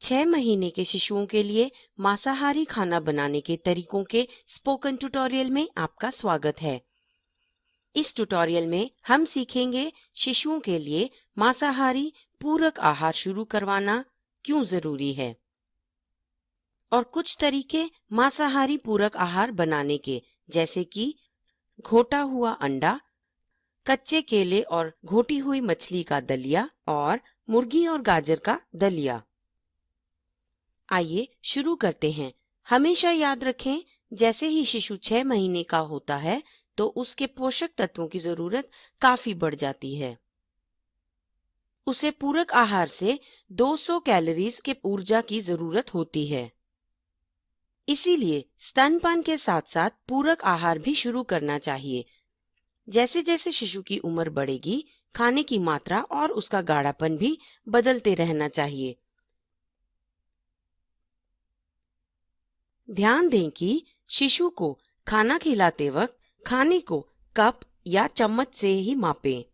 6 महीने के शिशुओं के लिए मांसाहारी खाना बनाने के तरीकों के स्पोकन ट्यूटोरियल में आपका स्वागत है। इस ट्यूटोरियल में हम सीखेंगे शिशुओं के लिए मांसाहारी पूरक आहार शुरू करवाना क्यों जरूरी है और कुछ तरीके मांसाहारी पूरक आहार बनाने के, जैसे कि घोटा हुआ अंडा, कच्चे केले और घोटी हुई मछली का दलिया और मुर्गी और गाजर का दलिया। आइए शुरू करते हैं। हमेशा याद रखें, जैसे ही शिशु 6 महीने का होता है तो उसके पोषक तत्वों की जरूरत काफी बढ़ जाती है। उसे पूरक आहार से 200 कैलोरीज के ऊर्जा की जरूरत होती है। इसीलिए स्तनपान के साथ साथ पूरक आहार भी शुरू करना चाहिए। जैसे जैसे शिशु की उम्र बढ़ेगी, खाने की मात्रा और उसका गाढ़ापन भी बदलते रहना चाहिए। ध्यान दें कि शिशु को खाना खिलाते वक्त खाने को कप या चम्मच से ही मापें।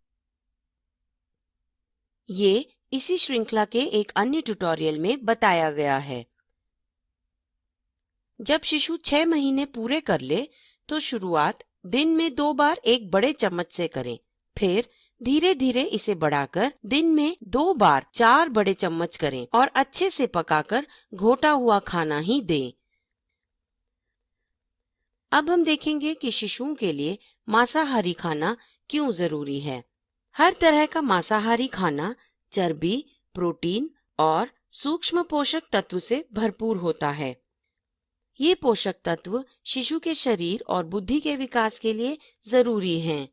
ये इसी श्रृंखला के एक अन्य ट्यूटोरियल में बताया गया है। जब शिशु 6 महीने पूरे कर ले तो शुरुआत दिन में 2 बार एक बड़े चम्मच से करें, फिर धीरे धीरे इसे बढ़ाकर दिन में 2 बार 4 बड़े चम्मच करें और अच्छे से पकाकर घोटा हुआ खाना ही दें। अब हम देखेंगे कि शिशुओं के लिए मांसाहारी खाना क्यों जरूरी है। हर तरह का मांसाहारी खाना चर्बी, प्रोटीन और सूक्ष्म पोषक तत्व से भरपूर होता है। ये पोषक तत्व शिशु के शरीर और बुद्धि के विकास के लिए जरूरी हैं।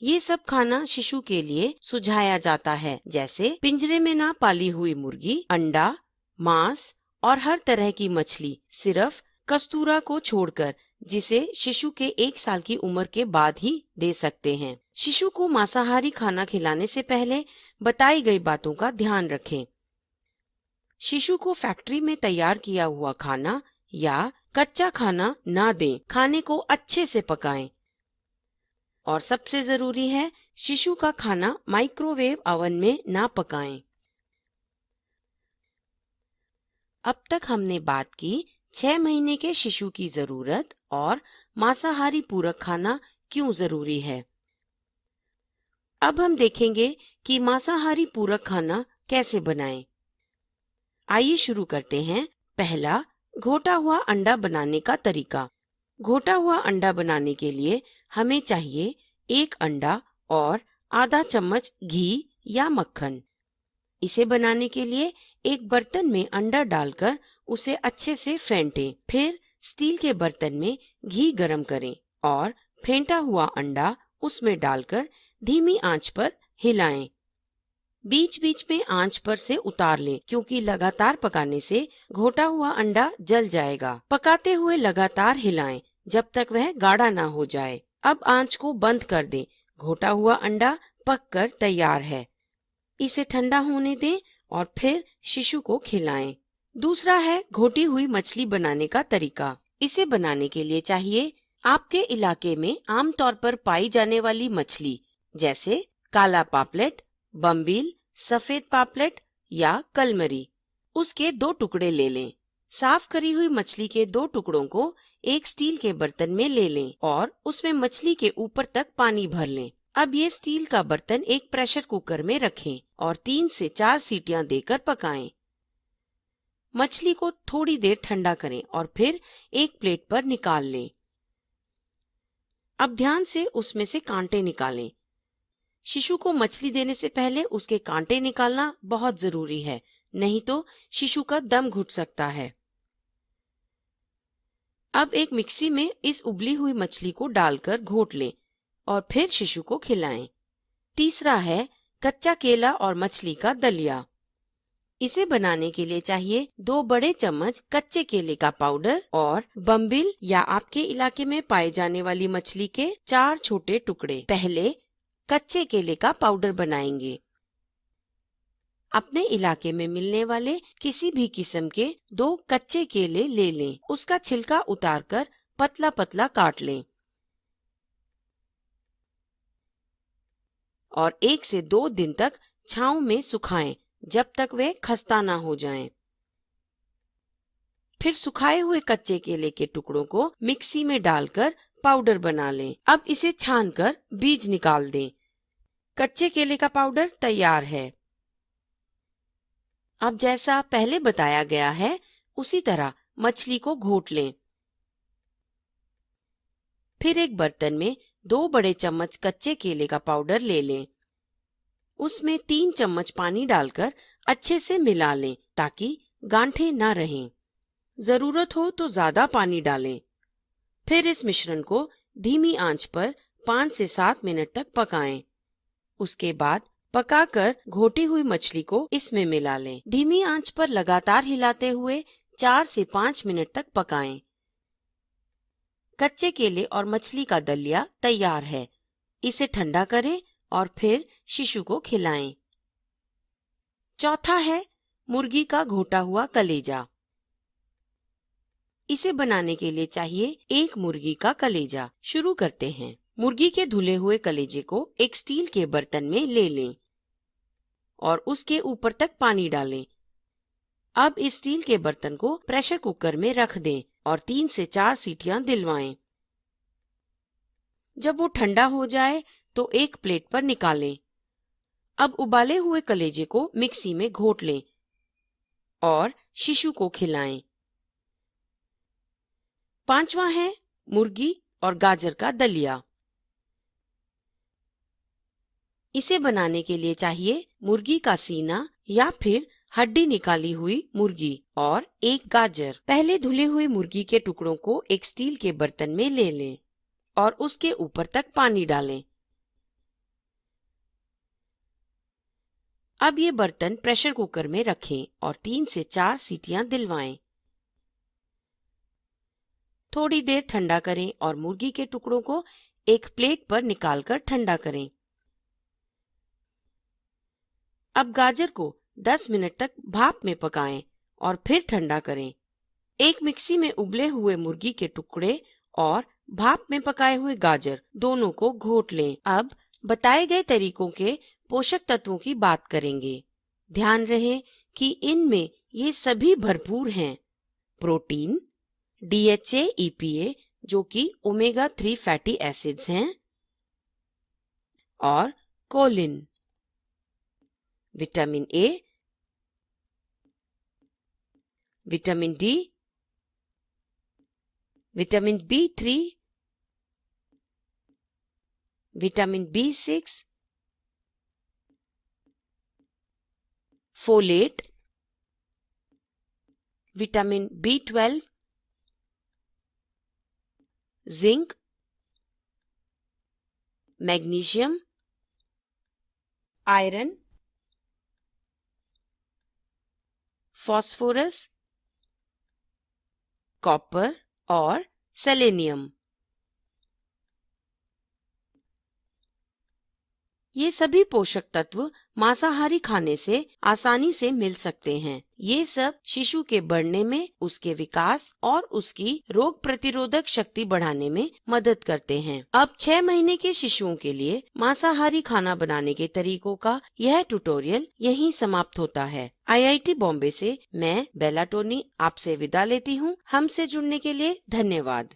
ये सब खाना शिशु के लिए सुझाया जाता है, जैसे पिंजरे में ना पाली हुई मुर्गी, अंडा, मांस और हर तरह की मछली, सिर्फ कस्तूरा को छोड़कर, जिसे शिशु के 1 साल की उम्र के बाद ही दे सकते हैं। शिशु को मांसाहारी खाना खिलाने से पहले बताई गई बातों का ध्यान रखें। शिशु को फैक्ट्री में तैयार किया हुआ खाना या कच्चा खाना ना दें। खाने को अच्छे से पकाएं। और सबसे जरूरी है, शिशु का खाना माइक्रोवेव ओवन में ना पकाएं। अब तक हमने बात की 6 महीने के शिशु की जरूरत और मांसाहारी पूरक खाना क्यों जरूरी है। अब हम देखेंगे कि मांसाहारी पूरक खाना कैसे बनाएं। आइए शुरू करते हैं। पहला, घोटा हुआ अंडा बनाने का तरीका। घोटा हुआ अंडा बनाने के लिए हमें चाहिए 1 अंडा और आधा चम्मच घी या मक्खन। इसे बनाने के लिए एक बर्तन में अंडा डालकर उसे अच्छे से फेंटें। फिर स्टील के बर्तन में घी गरम करें और फेंटा हुआ अंडा उसमें डालकर धीमी आंच पर हिलाएं। बीच बीच में आंच पर से उतार लें, क्योंकि लगातार पकाने से घोटा हुआ अंडा जल जाएगा। पकाते हुए लगातार हिलाएं जब तक वह गाढ़ा ना हो जाए। अब आंच को बंद कर दें। घोटा हुआ अंडा पककर तैयार है। इसे ठंडा होने दें और फिर शिशु को खिलाएं। दूसरा है घोटी हुई मछली बनाने का तरीका। इसे बनाने के लिए चाहिए आपके इलाके में आमतौर पर पाई जाने वाली मछली, जैसे काला पापलेट, बम्बील, सफेद पापलेट या कलमरी। उसके 2 टुकड़े ले लें। साफ करी हुई मछली के 2 टुकड़ों को एक स्टील के बर्तन में ले लें और उसमें मछली के ऊपर तक पानी भर लें। अब ये स्टील का बर्तन एक प्रेशर कुकर में रखें और 3 से 4 सीटियां देकर पकाएं। मछली को थोड़ी देर ठंडा करें और फिर एक प्लेट पर निकाल लें। अब ध्यान से उसमें से कांटे निकालें। शिशु को मछली देने से पहले उसके कांटे निकालना बहुत जरूरी है, नहीं तो शिशु का दम घुट सकता है। अब एक मिक्सी में इस उबली हुई मछली को डालकर घोट लें और फिर शिशु को खिलाएं। तीसरा है कच्चा केला और मछली का दलिया। इसे बनाने के लिए चाहिए 2 बड़े चम्मच कच्चे केले का पाउडर और बम्बिल या आपके इलाके में पाए जाने वाली मछली के 4 छोटे टुकड़े। पहले कच्चे केले का पाउडर बनाएंगे। अपने इलाके में मिलने वाले किसी भी किस्म के 2 कच्चे केले ले लें। उसका छिलका उतारकर पतला पतला काट लें और 1 से 2 दिन तक छांव में सुखाएं जब तक वे खस्ता ना हो जाएं। फिर सुखाए हुए कच्चे केले के टुकड़ों को मिक्सी में डालकर पाउडर बना लें। अब इसे छानकर बीज निकाल दें। कच्चे केले का पाउडर तैयार है। अब जैसा पहले बताया गया है उसी तरह मछली को घोट लें। फिर एक बर्तन में 2 बड़े चम्मच कच्चे केले का पाउडर ले लें। उसमें 3 चम्मच पानी डालकर अच्छे से मिला लें ताकि गांठें ना रहें। जरूरत हो तो ज्यादा पानी डालें। फिर इस मिश्रण को धीमी आंच पर 5 से 7 मिनट तक पकाएं। उसके बाद पकाकर घोटी हुई मछली को इसमें मिला लें। धीमी आंच पर लगातार हिलाते हुए 4 से 5 मिनट तक पकाएं। कच्चे केले और मछली का दलिया तैयार है। इसे ठंडा करें और फिर शिशु को खिलाएं। चौथा है मुर्गी का घोटा हुआ कलेजा। इसे बनाने के लिए चाहिए एक मुर्गी का कलेजा। शुरू करते हैं। मुर्गी के धुले हुए कलेजे को एक स्टील के बर्तन में ले लें और उसके ऊपर तक पानी डालें। अब इस स्टील के बर्तन को प्रेशर कुकर में रख दें और 3 से 4 सीटियां दिलवाएं। जब वो ठंडा हो जाए तो एक प्लेट पर निकालें। अब उबाले हुए कलेजे को मिक्सी में घोट लें और शिशु को खिलाएं। पांचवा है मुर्गी और गाजर का दलिया। इसे बनाने के लिए चाहिए मुर्गी का सीना या फिर हड्डी निकाली हुई मुर्गी और एक गाजर। पहले धुले हुए मुर्गी के टुकड़ों को एक स्टील के बर्तन में ले लें और उसके ऊपर तक पानी डालें। अब ये बर्तन प्रेशर कुकर में रखें और 3 से 4 सीटियां दिलवाएं। थोड़ी देर ठंडा करें और मुर्गी के टुकड़ों को एक प्लेट पर निकालकर ठंडा करें। अब गाजर को 10 मिनट तक भाप में पकाएं और फिर ठंडा करें। एक मिक्सी में उबले हुए मुर्गी के टुकड़े और भाप में पकाए हुए गाजर दोनों को घोट लें। अब बताए गए तरीकों के पोषक तत्वों की बात करेंगे। ध्यान रहे कि इनमें ये सभी भरपूर हैं। प्रोटीन, DHA, EPA जो कि ओमेगा 3 फैटी एसिड्स हैं और choline, vitamin A, vitamin D, vitamin B3, vitamin B6, folate, vitamin B12, zinc, magnesium, iron, phosphorus, copper और सेलेनियम। ये सभी पोषक तत्व मांसाहारी खाने से आसानी से मिल सकते हैं। ये सब शिशु के बढ़ने में, उसके विकास और उसकी रोग प्रतिरोधक शक्ति बढ़ाने में मदद करते हैं। अब 6 महीने के शिशुओं के लिए मांसाहारी खाना बनाने के तरीकों का यह ट्यूटोरियल यहीं समाप्त होता है। IIT बॉम्बे से मैं बेला टोनी आपसे विदा लेती हूँ। हमसे जुड़ने के लिए धन्यवाद।